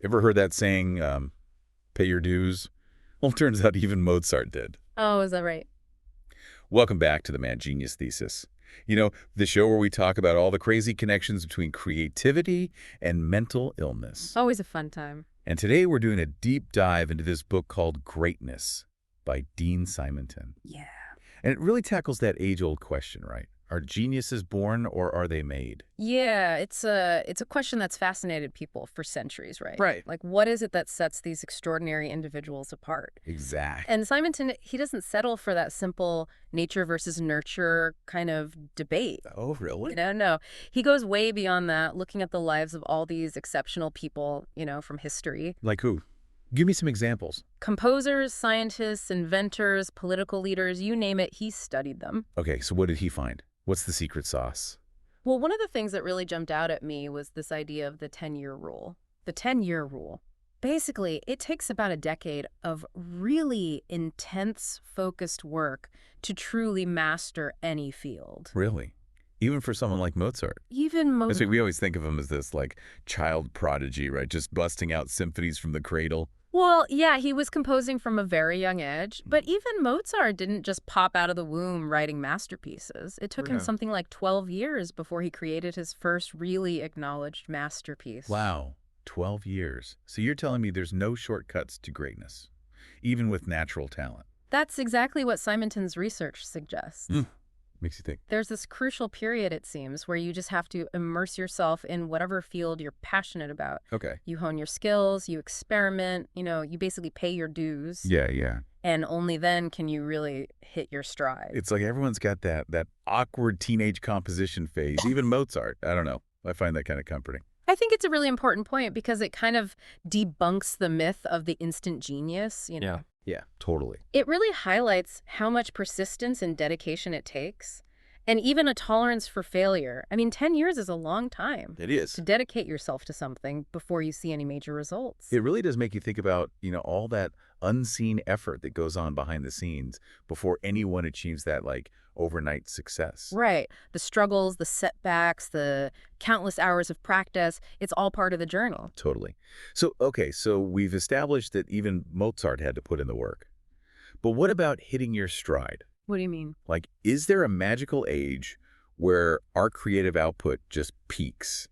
Ever heard that saying, pay your dues? Well, it turns out even Mozart did. Oh, is that right? Welcome back to the Mad Genius Thesis. The show where we talk about all the crazy connections between creativity and mental illness. Always a fun time. And today we're doing a deep dive into this book called Greatness by Dean Simonton. Yeah. And it really tackles that age-old question, right? Are geniuses born or are they made? Yeah, it's a question that's fascinated people for centuries, right? Right. Like, what is it that sets these extraordinary individuals apart? Exactly. And Simonton, he doesn't settle for that simple nature versus nurture kind of debate. Oh, really? No. He goes way beyond that, looking at the lives of all these exceptional people, from history. Like who? Give me some examples. Composers, scientists, inventors, political leaders, you name it, he studied them. Okay, so what did he find? What's the secret sauce? Well, one of the things that really jumped out at me was this idea of the 10-year rule. The 10-year rule. Basically, it takes about a decade of really intense, focused work to truly master any field. Really? Even for someone like Mozart? Even Mozart. We always think of him as this, child prodigy, right? Just busting out symphonies from the cradle. Well, yeah, he was composing from a very young age, but even Mozart didn't just pop out of the womb writing masterpieces. It took him something like 12 years before he created his first really acknowledged masterpiece. Wow, 12 years. So you're telling me there's no shortcuts to greatness, even with natural talent? That's exactly what Simonton's research suggests. Makes you think. There's this crucial period, it seems, where you just have to immerse yourself in whatever field you're passionate about. Okay. You hone your skills, you experiment, you basically pay your dues. Yeah. And only then can you really hit your stride. It's like everyone's got that awkward teenage composition phase, even Mozart. I don't know. I find that kind of comforting. I think it's a really important point because it kind of debunks the myth of the instant genius, Yeah, totally. It really highlights how much persistence and dedication it takes, and even a tolerance for failure. I mean, 10 years is a long time. It is. To dedicate yourself to something before you see any major results. It really does make you think about, all that unseen effort that goes on behind the scenes before anyone achieves that, overnight success. Right. The struggles, the setbacks, the countless hours of practice, it's all part of the journey. Totally. So we've established that even Mozart had to put in the work. But what about hitting your stride? What do you mean? Is there a magical age where our creative output just peaks?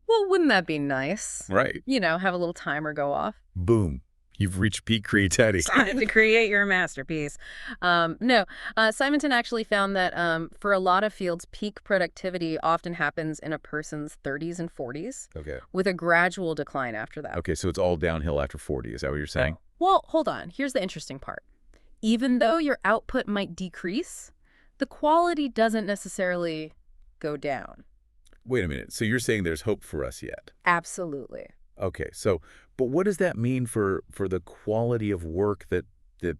Well, wouldn't that be nice? Right. Have a little timer go off. Boom. You've reached peak creativity. It's time to create your masterpiece. No, Simonton actually found that for a lot of fields, peak productivity often happens in a person's 30s and 40s. Okay. With a gradual decline after that. Okay, so it's all downhill after 40. Is that what you're saying? Well, hold on. Here's the interesting part. Even though your output might decrease, the quality doesn't necessarily go down. Wait a minute. So you're saying there's hope for us yet? Absolutely. Okay, but what does that mean for the quality of work that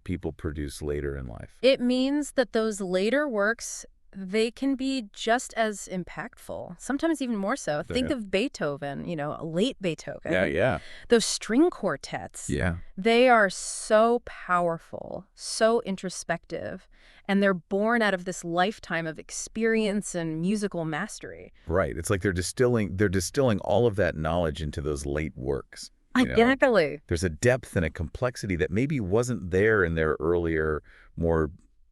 people produce later in life? It means that those later works, they can be just as impactful, sometimes even more so. Think of Beethoven, late Beethoven. Yeah. Those string quartets. Yeah. They are so powerful, so introspective, and they're born out of this lifetime of experience and musical mastery. Right. It's like they're distilling all of that knowledge into those late works. Exactly. There's a depth and a complexity that maybe wasn't there in their earlier, more,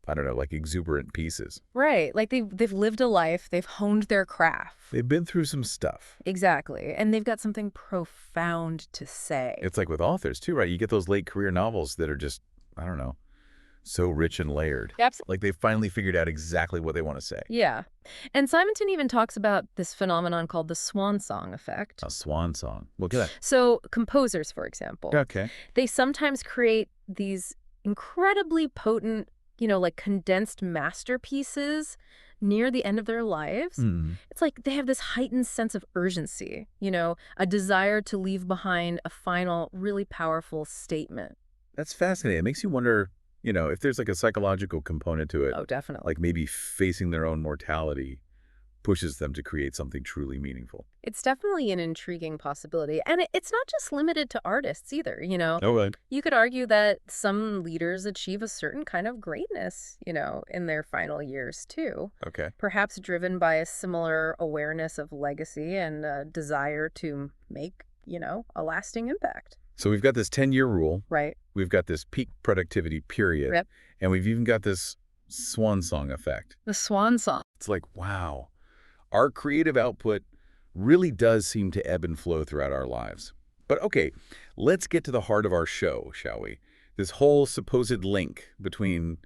I don't know, exuberant pieces. Right. They've lived a life. They've honed their craft. They've been through some stuff. Exactly. And they've got something profound to say. It's like with authors, too, right? You get those late career novels that are just, I don't know, so rich and layered. Absolutely. They've finally figured out exactly what they want to say. Yeah. And Simonton even talks about this phenomenon called the swan song effect. A swan song. Look at that. So composers, for example. Okay. They sometimes create these incredibly potent, condensed masterpieces near the end of their lives. It's like they have this heightened sense of urgency, a desire to leave behind a final, really powerful statement. That's fascinating. It makes you wonder, if there's a psychological component to it. Oh, definitely. Maybe facing their own mortality pushes them to create something truly meaningful. It's definitely an intriguing possibility. And it's not just limited to artists either, Oh, right. You could argue that some leaders achieve a certain kind of greatness, in their final years too. Okay. Perhaps driven by a similar awareness of legacy and a desire to make a lasting impact. So we've got this 10-year rule. Right. We've got this peak productivity period. Yep. And we've even got this swan song effect. The swan song. It's like, wow, our creative output really does seem to ebb and flow throughout our lives. But okay, let's get to the heart of our show, shall we? This whole supposed link between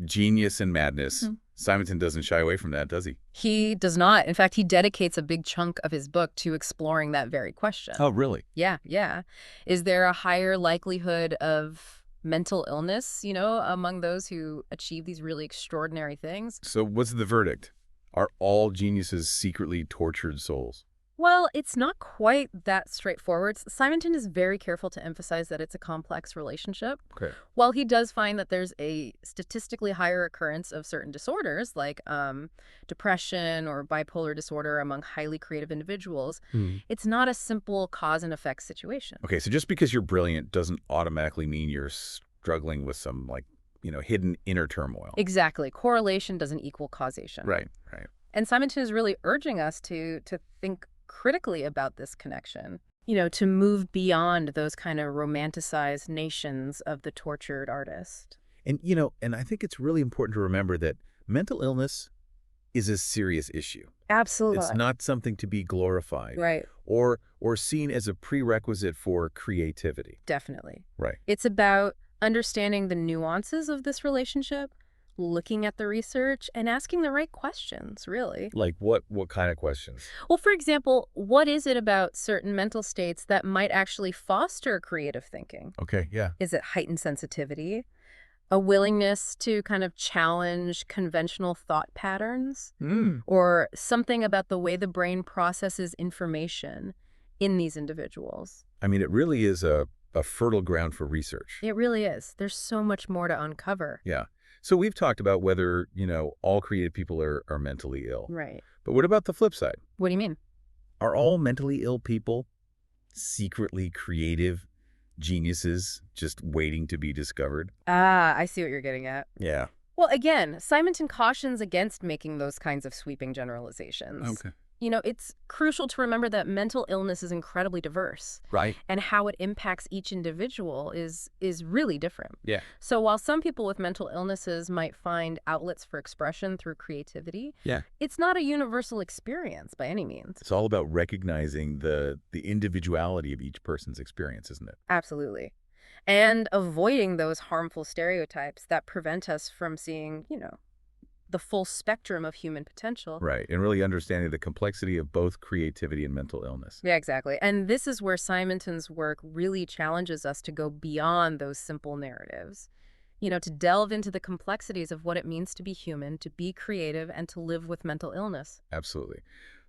genius and madness. Mm-hmm. Simonton doesn't shy away from that, does he? He does not. In fact, he dedicates a big chunk of his book to exploring that very question. Oh, really? Yeah, yeah. Is there a higher likelihood of mental illness, among those who achieve these really extraordinary things? So what's the verdict? Are all geniuses secretly tortured souls? Well, it's not quite that straightforward. Simonton is very careful to emphasize that it's a complex relationship. Okay. While he does find that there's a statistically higher occurrence of certain disorders like depression or bipolar disorder among highly creative individuals, it's not a simple cause and effect situation. Okay, so just because you're brilliant doesn't automatically mean you're struggling with some hidden inner turmoil. Exactly. Correlation doesn't equal causation. Right, right. And Simonton is really urging us to think critically about this connection, to move beyond those kind of romanticized nations of the tortured artist. And, and I think it's really important to remember that mental illness is a serious issue. Absolutely. It's not something to be glorified. Right. Or seen as a prerequisite for creativity. Definitely. Right. It's about understanding the nuances of this relationship, looking at the research, and asking the right questions, really. Like what kind of questions? Well, for example, what is it about certain mental states that might actually foster creative thinking? Okay, yeah. Is it heightened sensitivity? A willingness to kind of challenge conventional thought patterns? Or something about the way the brain processes information in these individuals? I mean, it really is a fertile ground for research. It really is. There's so much more to uncover. Yeah. So we've talked about whether, all creative people are mentally ill. Right. But what about the flip side? What do you mean? Are all mentally ill people secretly creative geniuses just waiting to be discovered? Ah, I see what you're getting at. Yeah. Well, again, Simonton cautions against making those kinds of sweeping generalizations. Okay. It's crucial to remember that mental illness is incredibly diverse. Right. And how it impacts each individual is really different. Yeah. So while some people with mental illnesses might find outlets for expression through creativity, it's not a universal experience by any means. It's all about recognizing the individuality of each person's experience, isn't it? Absolutely. And avoiding those harmful stereotypes that prevent us from seeing, the full spectrum of human potential. Right. And really understanding the complexity of both creativity and mental illness. Yeah, exactly. And this is where Simonton's work really challenges us to go beyond those simple narratives, to delve into the complexities of what it means to be human, to be creative, and to live with mental illness. Absolutely.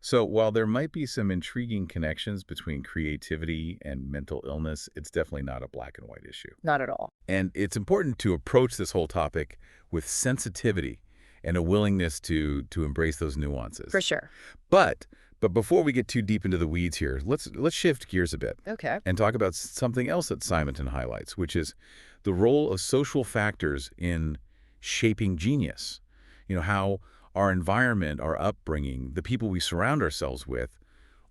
So while there might be some intriguing connections between creativity and mental illness, it's definitely not a black and white issue. Not at all. And it's important to approach this whole topic with sensitivity and a willingness to embrace those nuances. For sure. But before we get too deep into the weeds here, let's shift gears a bit. Okay. And talk about something else that Simonton highlights, which is the role of social factors in shaping genius. How our environment, our upbringing, the people we surround ourselves with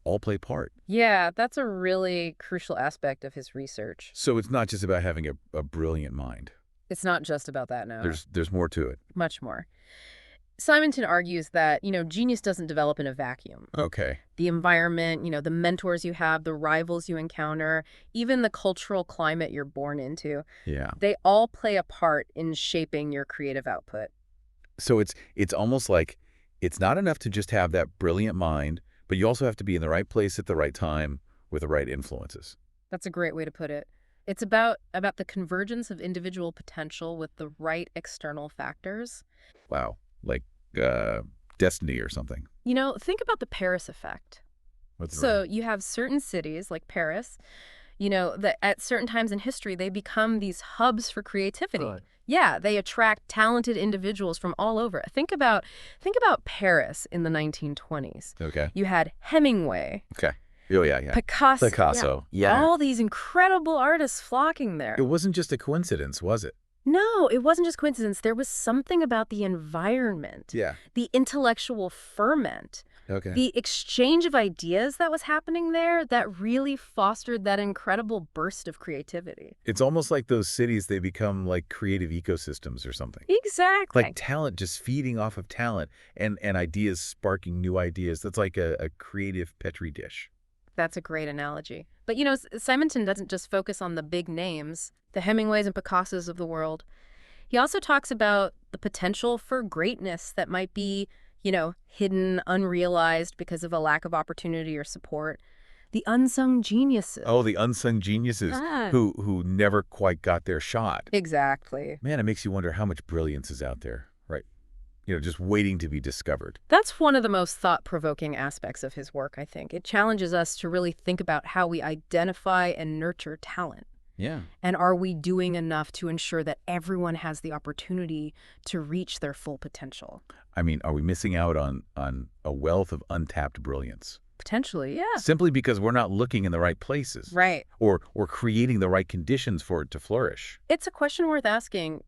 all play part. Yeah, that's a really crucial aspect of his research. So it's not just about having a brilliant mind. It's not just about that, no. There's more to it. Much more. Simonton argues that, genius doesn't develop in a vacuum. Okay. The environment, the mentors you have, the rivals you encounter, even the cultural climate you're born into. Yeah. They all play a part in shaping your creative output. So it's almost like it's not enough to just have that brilliant mind, but you also have to be in the right place at the right time with the right influences. That's a great way to put it. It's about the convergence of individual potential with the right external factors. Wow. Like destiny or something. Think about the Paris effect. What's so you have certain cities like Paris, that at certain times in history, they become these hubs for creativity. Right. Yeah, they attract talented individuals from all over. Think about Paris in the 1920s. Okay. You had Hemingway. Okay. Oh, yeah. Picasso. Yeah. All these incredible artists flocking there. It wasn't just a coincidence, was it? No, it wasn't just coincidence. There was something about the environment, the intellectual ferment, Okay. The exchange of ideas that was happening there, that really fostered that incredible burst of creativity. It's almost like those cities, they become like creative ecosystems or something. Exactly. Like talent just feeding off of talent and ideas sparking new ideas. That's like a creative Petri dish. That's a great analogy. But, Simonton doesn't just focus on the big names, the Hemingways and Picassos of the world. He also talks about the potential for greatness that might be, hidden, unrealized because of a lack of opportunity or support. The unsung geniuses. Oh, the unsung geniuses who never quite got their shot. Exactly. Man, it makes you wonder how much brilliance is out there, right? Just waiting to be discovered. That's one of the most thought-provoking aspects of his work, I think. It challenges us to really think about how we identify and nurture talent. Yeah. And are we doing enough to ensure that everyone has the opportunity to reach their full potential? I mean, are we missing out on a wealth of untapped brilliance? Potentially, yeah. Simply because we're not looking in the right places. Right. Or creating the right conditions for it to flourish. It's a question worth asking,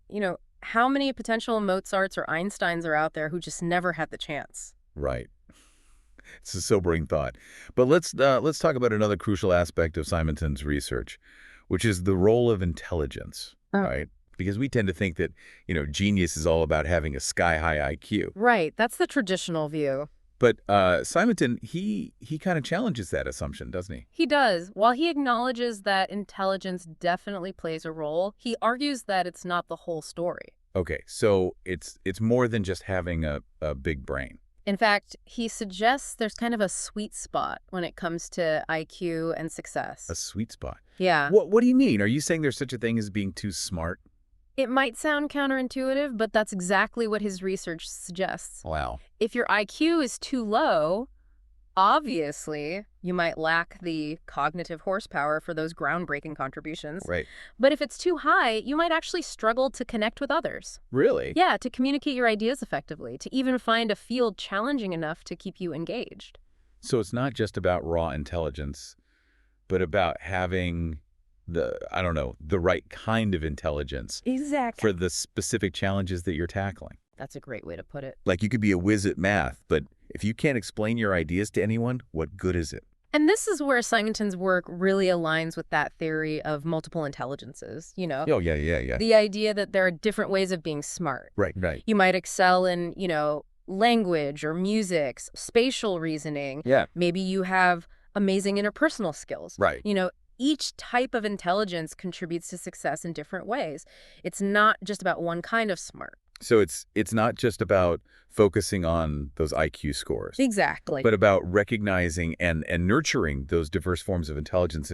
how many potential Mozarts or Einsteins are out there who just never had the chance? Right. It's a sobering thought. But let's talk about another crucial aspect of Simonton's research, which is the role of intelligence, right? Because we tend to think that, genius is all about having a sky-high IQ. Right. That's the traditional view. But Simonton, he kind of challenges that assumption, doesn't he? He does. While he acknowledges that intelligence definitely plays a role, he argues that it's not the whole story. Okay, so it's more than just having a big brain. In fact, he suggests there's kind of a sweet spot when it comes to IQ and success. A sweet spot? Yeah. What do you mean? Are you saying there's such a thing as being too smart? It might sound counterintuitive, but that's exactly what his research suggests. Wow. If your IQ is too low, obviously, you might lack the cognitive horsepower for those groundbreaking contributions. Right. But if it's too high, you might actually struggle to connect with others. Really? Yeah, to communicate your ideas effectively, to even find a field challenging enough to keep you engaged. So it's not just about raw intelligence, but about having the right kind of intelligence. Exactly. For the specific challenges that you're tackling. That's a great way to put it. Like you could be a whiz at math, but if you can't explain your ideas to anyone, what good is it? And this is where Simonton's work really aligns with that theory of multiple intelligences, Oh, yeah. The idea that there are different ways of being smart. Right. You might excel in, language or music, spatial reasoning. Yeah. Maybe you have amazing interpersonal skills. Right. Each type of intelligence contributes to success in different ways. It's not just about one kind of smart. So it's not just about focusing on those IQ scores. Exactly. But about recognizing and nurturing those diverse forms of intelligence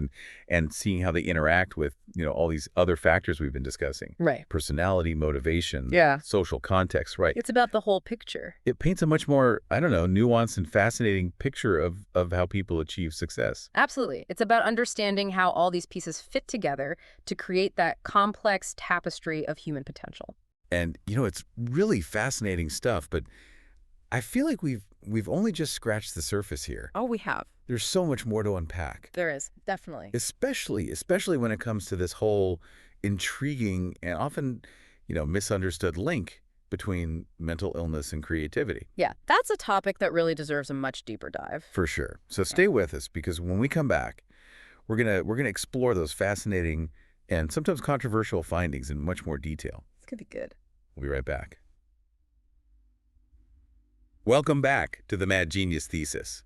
and seeing how they interact with, all these other factors we've been discussing. Right. Personality, motivation, Yeah. social context, right. It's about the whole picture. It paints a much more, nuanced and fascinating picture of how people achieve success. Absolutely. It's about understanding how all these pieces fit together to create that complex tapestry of human potential. And, it's really fascinating stuff, but I feel like we've only just scratched the surface here. Oh, we have. There's so much more to unpack. There is, definitely. Especially when it comes to this whole intriguing and often, misunderstood link between mental illness and creativity. Yeah, that's a topic that really deserves a much deeper dive. For sure. So stay with us, because when we come back, we're gonna explore those fascinating and sometimes controversial findings in much more detail. This could be good. We'll be right back. Welcome back to the Mad Genius Thesis.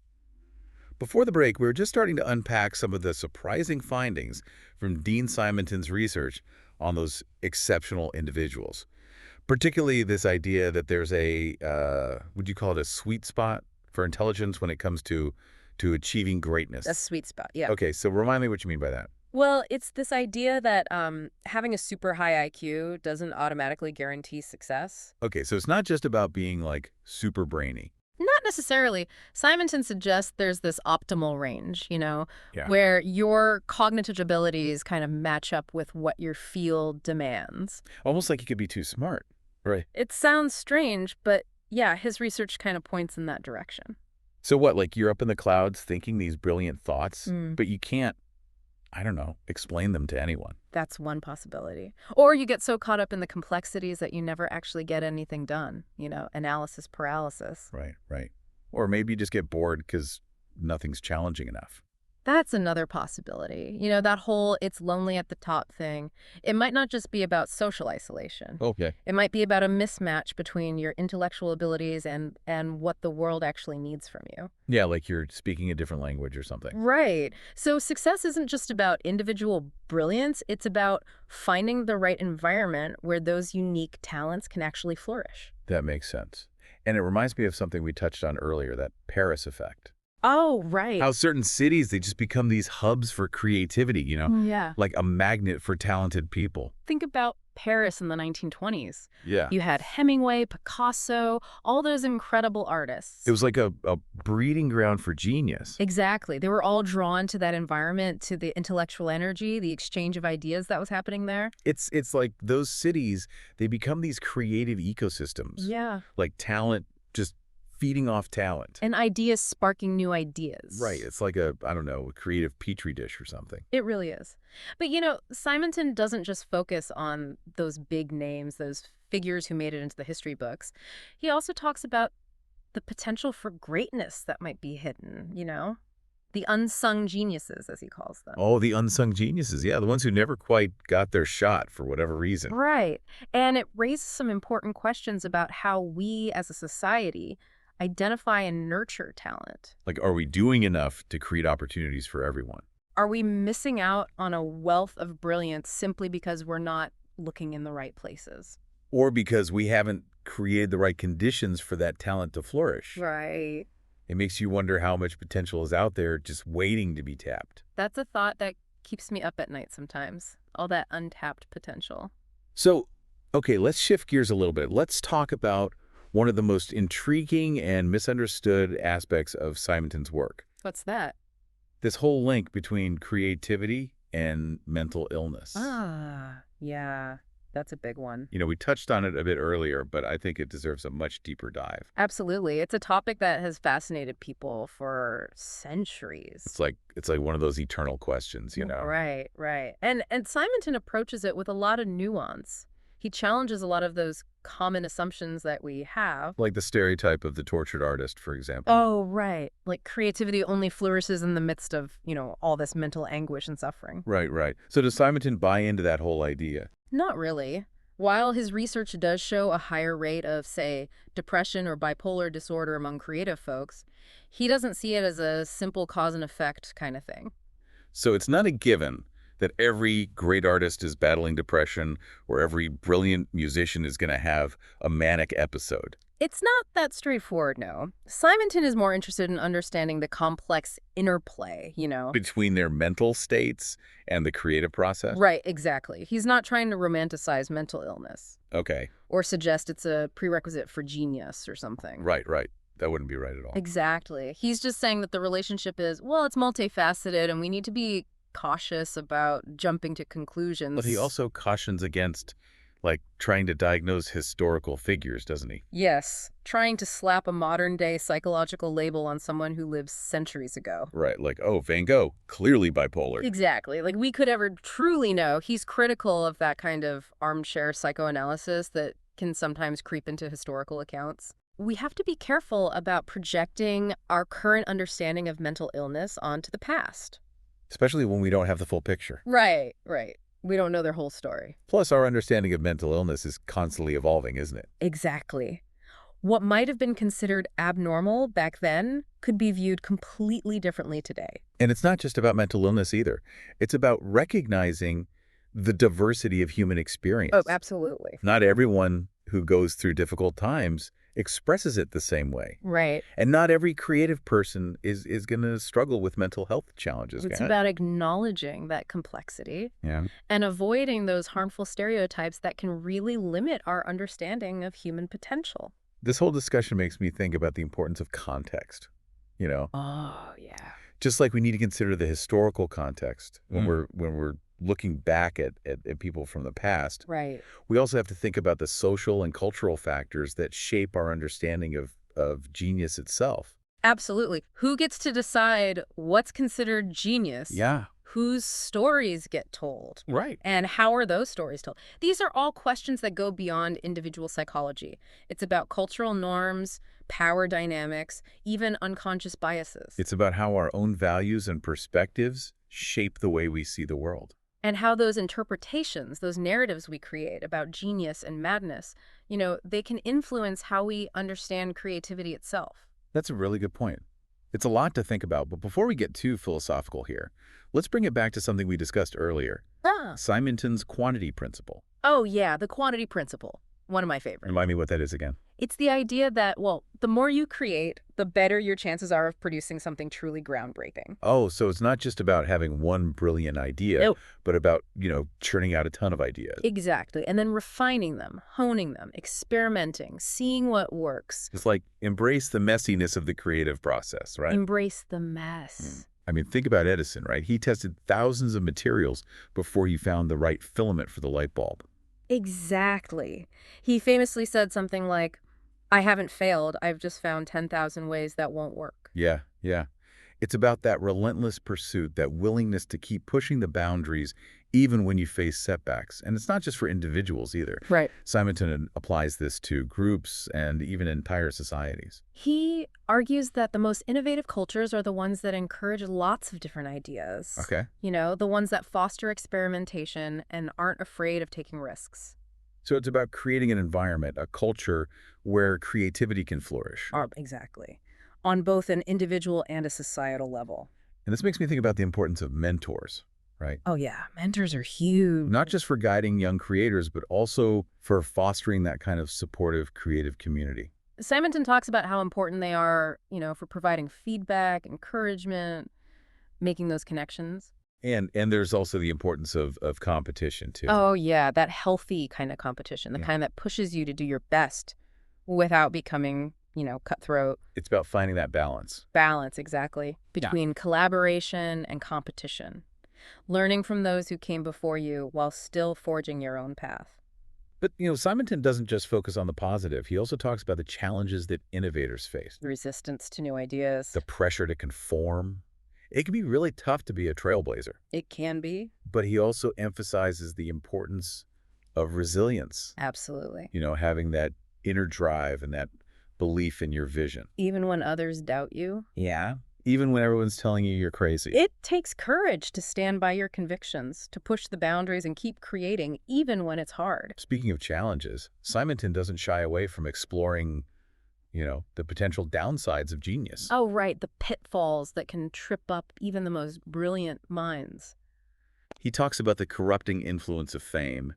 Before the break, we were just starting to unpack some of the surprising findings from Dean Simonton's research on those exceptional individuals. Particularly this idea that there's would you call it a sweet spot for intelligence when it comes to achieving greatness? A sweet spot, yeah. Okay, so remind me what you mean by that. Well, it's this idea that having a super high IQ doesn't automatically guarantee success. Okay, so it's not just about being, super brainy. Not necessarily. Simonton suggests there's this optimal range, Yeah. where your cognitive abilities kind of match up with what your field demands. Almost like you could be too smart, right? It sounds strange, but yeah, his research kind of points in that direction. So what, you're up in the clouds thinking these brilliant thoughts, but you can't, explain them to anyone. That's one possibility. Or you get so caught up in the complexities that you never actually get anything done, analysis paralysis. Right. Or maybe you just get bored because nothing's challenging enough. That's another possibility. That whole it's lonely at the top thing. It might not just be about social isolation. Okay. It might be about a mismatch between your intellectual abilities and what the world actually needs from you. Yeah, like you're speaking a different language or something. Right. So success isn't just about individual brilliance. It's about finding the right environment where those unique talents can actually flourish. That makes sense. And it reminds me of something we touched on earlier, that Paris effect. Oh, right. How certain cities, they just become these hubs for creativity, Yeah. like a magnet for talented people. Think about Paris in the 1920s. Yeah. You had Hemingway, Picasso, all those incredible artists. It was like a breeding ground for genius. Exactly. They were all drawn to that environment, to the intellectual energy, the exchange of ideas that was happening there. It's like those cities, they become these creative ecosystems. Yeah. Like talent just feeding off talent. And ideas sparking new ideas. Right. It's like a creative petri dish or something. It really is. But, Simonton doesn't just focus on those big names, those figures who made it into the history books. He also talks about the potential for greatness that might be hidden, the unsung geniuses, as he calls them. Oh, the unsung geniuses. Yeah, the ones who never quite got their shot for whatever reason. Right. And it raises some important questions about how we as a society identify and nurture talent. Like, are we doing enough to create opportunities for everyone? Are we missing out on a wealth of brilliance simply because we're not looking in the right places? Or because we haven't created the right conditions for that talent to flourish? Right. It makes you wonder how much potential is out there just waiting to be tapped. That's a thought that keeps me up at night sometimes, all that untapped potential. So, okay, let's shift gears a little bit. Let's talk about one of the most intriguing and misunderstood aspects of Simonton's work. What's that? This whole link between creativity and mental illness. Yeah, that's a big one. We touched on it a bit earlier, but I think it deserves a much deeper dive. Absolutely. It's a topic that has fascinated people for centuries. It's like one of those eternal questions, Right. And Simonton approaches it with a lot of nuance. He challenges a lot of those common assumptions that we have. Like the stereotype of the tortured artist, for example. Oh, right. Like creativity only flourishes in the midst of, all this mental anguish and suffering. Right. So does Simonton buy into that whole idea? Not really. While his research does show a higher rate of, say, depression or bipolar disorder among creative folks, he doesn't see it as a simple cause and effect kind of thing. So it's not a given that every great artist is battling depression or every brilliant musician is going to have a manic episode. It's not that straightforward, no. Simonton is more interested in understanding the complex interplay, Between their mental states and the creative process? Right, exactly. He's not trying to romanticize mental illness. Okay. Or suggest it's a prerequisite for genius or something. Right. That wouldn't be right at all. Exactly. He's just saying that the relationship is, it's multifaceted and we need to be cautious about jumping to conclusions. But he also cautions against, trying to diagnose historical figures, doesn't he? Yes, trying to slap a modern-day psychological label on someone who lived centuries ago. Right, like, oh, Van Gogh, clearly bipolar. Exactly. Like, we could ever truly know. He's critical of that kind of armchair psychoanalysis that can sometimes creep into historical accounts. We have to be careful about projecting our current understanding of mental illness onto the past. Especially when we don't have the full picture. Right. We don't know their whole story. Plus, our understanding of mental illness is constantly evolving, isn't it? Exactly. What might have been considered abnormal back then could be viewed completely differently today. And it's not just about mental illness either. It's about recognizing the diversity of human experience. Oh, absolutely. Not everyone who goes through difficult times expresses it the same way. Right. And not every creative person is going to struggle with mental health challenges. It's about acknowledging that complexity and avoiding those harmful stereotypes that can really limit our understanding of human potential. This whole discussion makes me think about the importance of context, Oh, yeah. Just like we need to consider the historical context when we're looking back at people from the past. Right. We also have to think about the social and cultural factors that shape our understanding of genius itself. Absolutely. Who gets to decide what's considered genius? Yeah. whose stories get told? Right. And how are those stories told? These are all questions that go beyond individual psychology. It's about cultural norms, power dynamics, even unconscious biases. It's about how our own values and perspectives shape the way we see the world. And how those interpretations, those narratives we create about genius and madness, they can influence how we understand creativity itself. That's a really good point. It's a lot to think about, but before we get too philosophical here, let's bring it back to something we discussed earlier. Simonton's quantity principle. Oh, yeah, the quantity principle. One of my favorites. Remind me what that is again. It's the idea that, well, the more you create, the better your chances are of producing something truly groundbreaking. Oh, so it's not just about having one brilliant idea, Nope. but about, churning out a ton of ideas. Exactly. And then refining them, honing them, experimenting, seeing what works. It's like embrace the messiness of the creative process, right? Embrace the mess. I mean, think about Edison, right? He tested thousands of materials before he found the right filament for the light bulb. Exactly. He famously said something like, I haven't failed, I've just found 10,000 ways that won't work. Yeah. It's about that relentless pursuit, that willingness to keep pushing the boundaries even when you face setbacks. And it's not just for individuals either. Right. Simonton applies this to groups and even entire societies. He argues that the most innovative cultures are the ones that encourage lots of different ideas. Okay. The ones that foster experimentation and aren't afraid of taking risks. So it's about creating an environment, a culture where creativity can flourish. Exactly. On both an individual and a societal level. And this makes me think about the importance of mentors, right? Oh, yeah. Mentors are huge. Not just for guiding young creators, but also for fostering that kind of supportive, creative community. Simonton talks about how important they are, for providing feedback, encouragement, making those connections. And there's also the importance of competition, too. Oh, yeah, that healthy kind of competition, the kind that pushes you to do your best without becoming, cutthroat. It's about finding that balance. Balance, exactly, between collaboration and competition. Learning from those who came before you while still forging your own path. But, Simonton doesn't just focus on the positive. He also talks about the challenges that innovators face. Resistance to new ideas. The pressure to conform. It can be really tough to be a trailblazer. It can be. But he also emphasizes the importance of resilience. Absolutely. Having that inner drive and that belief in your vision. Even when others doubt you. Yeah. Even when everyone's telling you you're crazy. It takes courage to stand by your convictions, to push the boundaries and keep creating, even when it's hard. Speaking of challenges, Simonton doesn't shy away from exploring, the potential downsides of genius. Oh, right. The pitfalls that can trip up even the most brilliant minds. He talks about the corrupting influence of fame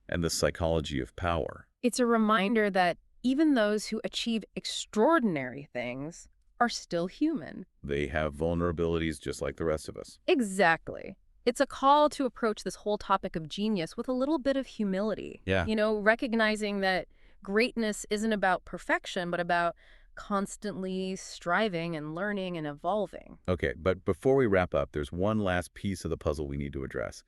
and the psychology of power. It's a reminder that even those who achieve extraordinary things are still human. They have vulnerabilities just like the rest of us. Exactly. It's a call to approach this whole topic of genius with a little bit of humility. Yeah. Recognizing that greatness isn't about perfection, but about constantly striving and learning and evolving. Okay, but before we wrap up, there's one last piece of the puzzle we need to address.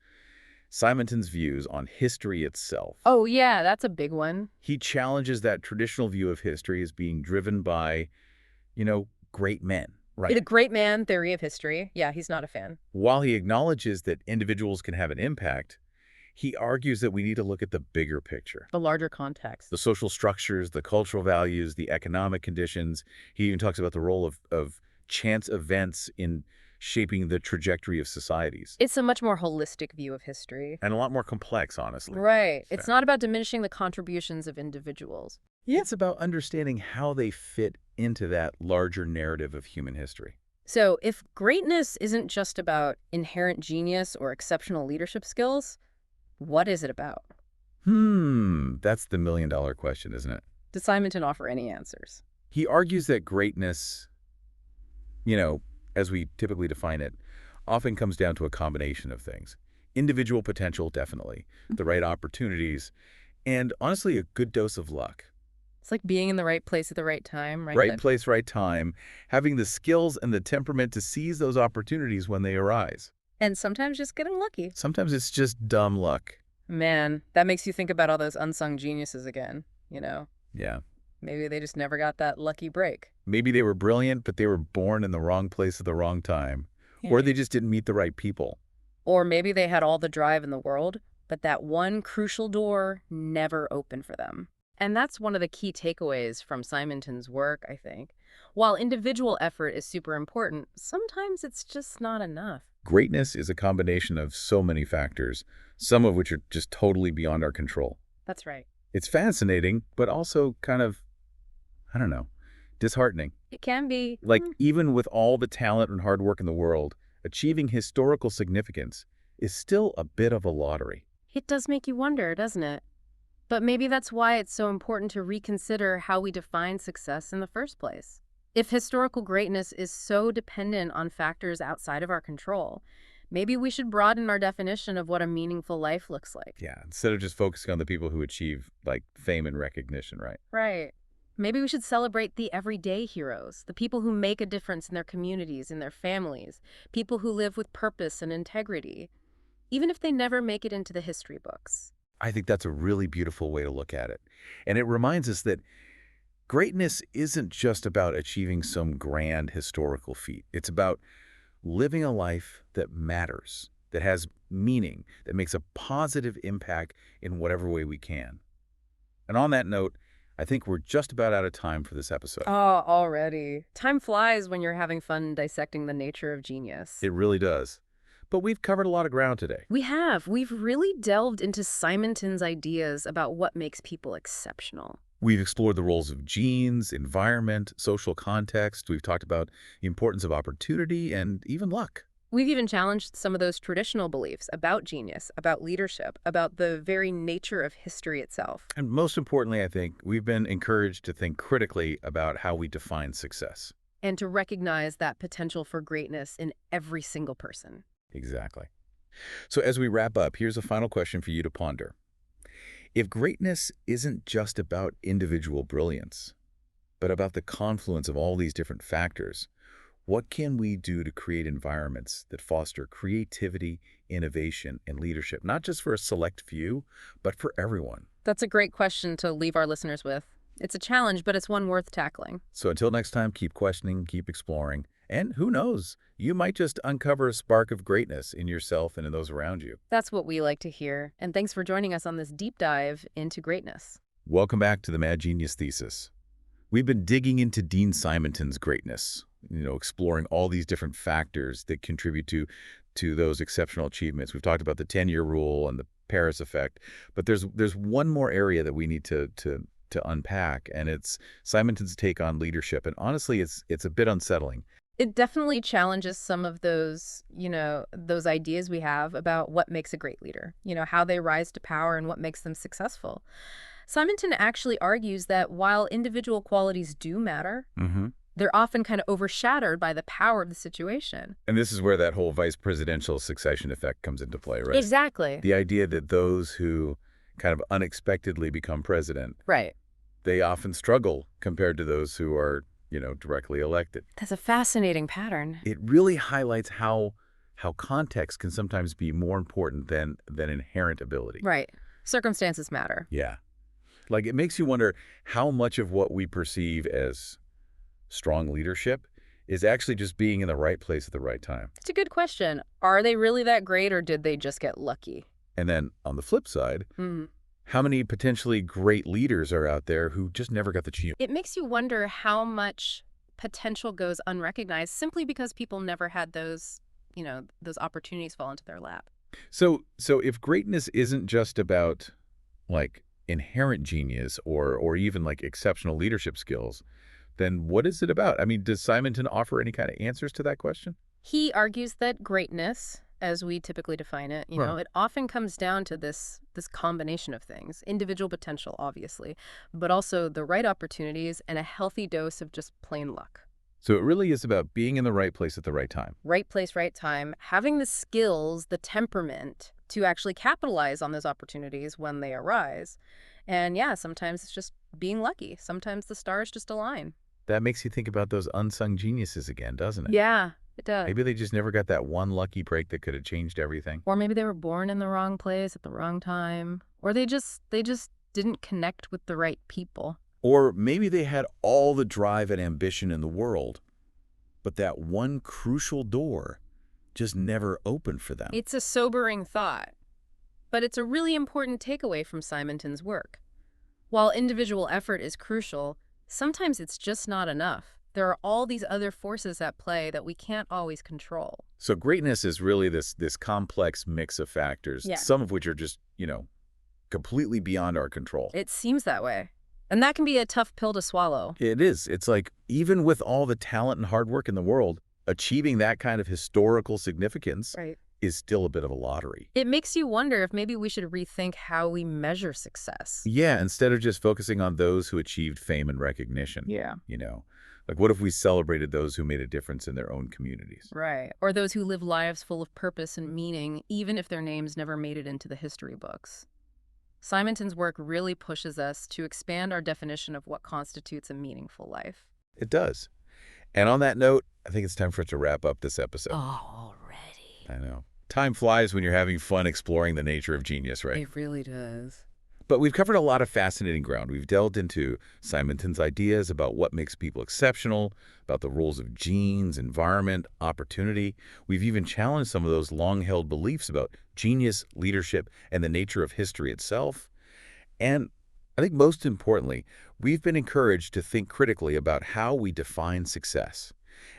Simonton's views on history itself. Oh, yeah, that's a big one. He challenges that traditional view of history as being driven by, great men. Right. The great man theory of history. Yeah, he's not a fan. While he acknowledges that individuals can have an impact, he argues that we need to look at the bigger picture. The larger context. The social structures, the cultural values, the economic conditions. He even talks about the role of chance events in shaping the trajectory of societies. It's a much more holistic view of history. And a lot more complex, honestly. Right. It's not about diminishing the contributions of individuals. Yeah. It's about understanding how they fit into that larger narrative of human history. So if greatness isn't just about inherent genius or exceptional leadership skills, what is it about? That's the million-dollar question, isn't it? Does Simonton offer any answers? He argues that greatness, as we typically define it, often comes down to a combination of things. Individual potential, definitely. The right opportunities. And honestly, a good dose of luck. It's like being in the right place at the right time, right? Right place, right time. Having the skills and the temperament to seize those opportunities when they arise. And sometimes just getting lucky. Sometimes it's just dumb luck. Man, that makes you think about all those unsung geniuses again, Yeah. Maybe they just never got that lucky break. Maybe they were brilliant, but they were born in the wrong place at the wrong time. Or they just didn't meet the right people. Or maybe they had all the drive in the world, but that one crucial door never opened for them. And that's one of the key takeaways from Simonton's work, I think. While individual effort is super important, sometimes it's just not enough. Greatness is a combination of so many factors, some of which are just totally beyond our control. That's right. It's fascinating, but also kind of, I don't know, disheartening. It can be. Like, even with all the talent and hard work in the world, achieving historical significance is still a bit of a lottery. It does make you wonder, doesn't it? But maybe that's why it's so important to reconsider how we define success in the first place. If historical greatness is so dependent on factors outside of our control, maybe we should broaden our definition of what a meaningful life looks like. Yeah, instead of just focusing on the people who achieve, like, fame and recognition, right? Right. Maybe we should celebrate the everyday heroes, the people who make a difference in their communities, in their families, people who live with purpose and integrity, even if they never make it into the history books. I think that's a really beautiful way to look at it. And it reminds us that greatness isn't just about achieving some grand historical feat. It's about living a life that matters, that has meaning, that makes a positive impact in whatever way we can. And on that note, I think we're just about out of time for this episode. Oh, already. Time flies when you're having fun dissecting the nature of genius. It really does. But we've covered a lot of ground today. We have. We've really delved into Simonton's ideas about what makes people exceptional. We've explored the roles of genes, environment, social context. We've talked about the importance of opportunity and even luck. We've even challenged some of those traditional beliefs about genius, about leadership, about the very nature of history itself. And most importantly, I think, we've been encouraged to think critically about how we define success. And to recognize that potential for greatness in every single person. Exactly. So as we wrap up, here's a final question for you to ponder. If greatness isn't just about individual brilliance, but about the confluence of all these different factors, what can we do to create environments that foster creativity, innovation, and leadership, not just for a select few, but for everyone? That's a great question to leave our listeners with. It's a challenge, but it's one worth tackling. So until next time, keep questioning, keep exploring, and who knows, you might just uncover a spark of greatness in yourself and in those around you. That's what we like to hear, and thanks for joining us on this deep dive into greatness. Welcome back to the Mad Genius Thesis. We've been digging into Dean Simonton's greatness, exploring all these different factors that contribute to those exceptional achievements. We've talked about the 10-year rule and the Paris effect, but there's one more area that we need to unpack, and it's Simonton's take on leadership. And honestly, it's a bit unsettling. It definitely challenges some of those, those ideas we have about what makes a great leader, how they rise to power and what makes them successful. Simonton actually argues that while individual qualities do matter, they're often kind of overshadowed by the power of the situation. And this is where that whole vice presidential succession effect comes into play, right? Exactly. The idea that those who kind of unexpectedly become president, right, they often struggle compared to those who are directly elected. That's a fascinating pattern. It really highlights how context can sometimes be more important than inherent ability. Right. Circumstances matter. Yeah. Like, it makes you wonder how much of what we perceive as strong leadership is actually just being in the right place at the right time. It's a good question. Are they really that great, or did they just get lucky? And then on the flip side, how many potentially great leaders are out there who just never got the chance? It makes you wonder how much potential goes unrecognized simply because people never had those opportunities fall into their lap. So if greatness isn't just about, like, inherent genius or even, like, exceptional leadership skills, then what is it about? I mean, does Simonton offer any kind of answers to that question? He argues that greatness, as we typically define it, it often comes down to this combination of things. Individual potential, obviously, but also the right opportunities and a healthy dose of just plain luck. So it really is about being in the right place at the right time. Right place, right time, having the skills, the temperament to actually capitalize on those opportunities when they arise. And yeah, sometimes it's just being lucky. Sometimes the stars just align. That makes you think about those unsung geniuses again, doesn't it? Yeah, it does. Maybe they just never got that one lucky break that could have changed everything. Or maybe they were born in the wrong place at the wrong time. Or they just didn't connect with the right people. Or maybe they had all the drive and ambition in the world, but that one crucial door just never opened for them. It's a sobering thought, but it's a really important takeaway from Simonton's work. While individual effort is crucial, sometimes it's just not enough. There are all these other forces at play that we can't always control. So greatness is really this complex mix of factors, some of which are just, completely beyond our control. It seems that way. And that can be a tough pill to swallow. It is. It's like, even with all the talent and hard work in the world, achieving that kind of historical significance is still a bit of a lottery. It makes you wonder if maybe we should rethink how we measure success. Yeah, instead of just focusing on those who achieved fame and recognition. Yeah. Like, what if we celebrated those who made a difference in their own communities? Right. Or those who live lives full of purpose and meaning, even if their names never made it into the history books. Simonton's work really pushes us to expand our definition of what constitutes a meaningful life. It does. And on that note, I think it's time for us to wrap up this episode. Oh, already. I know. Time flies when you're having fun exploring the nature of genius, right? It really does. But we've covered a lot of fascinating ground. We've delved into Simonton's ideas about what makes people exceptional, about the roles of genes, environment, opportunity. We've even challenged some of those long-held beliefs about genius, leadership, and the nature of history itself. And I think most importantly, we've been encouraged to think critically about how we define success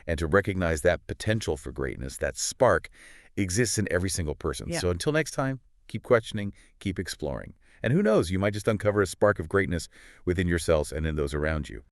and to recognize that potential for greatness, that spark, exists in every single person. So until next time, keep questioning, keep exploring. And who knows, you might just uncover a spark of greatness within yourselves and in those around you.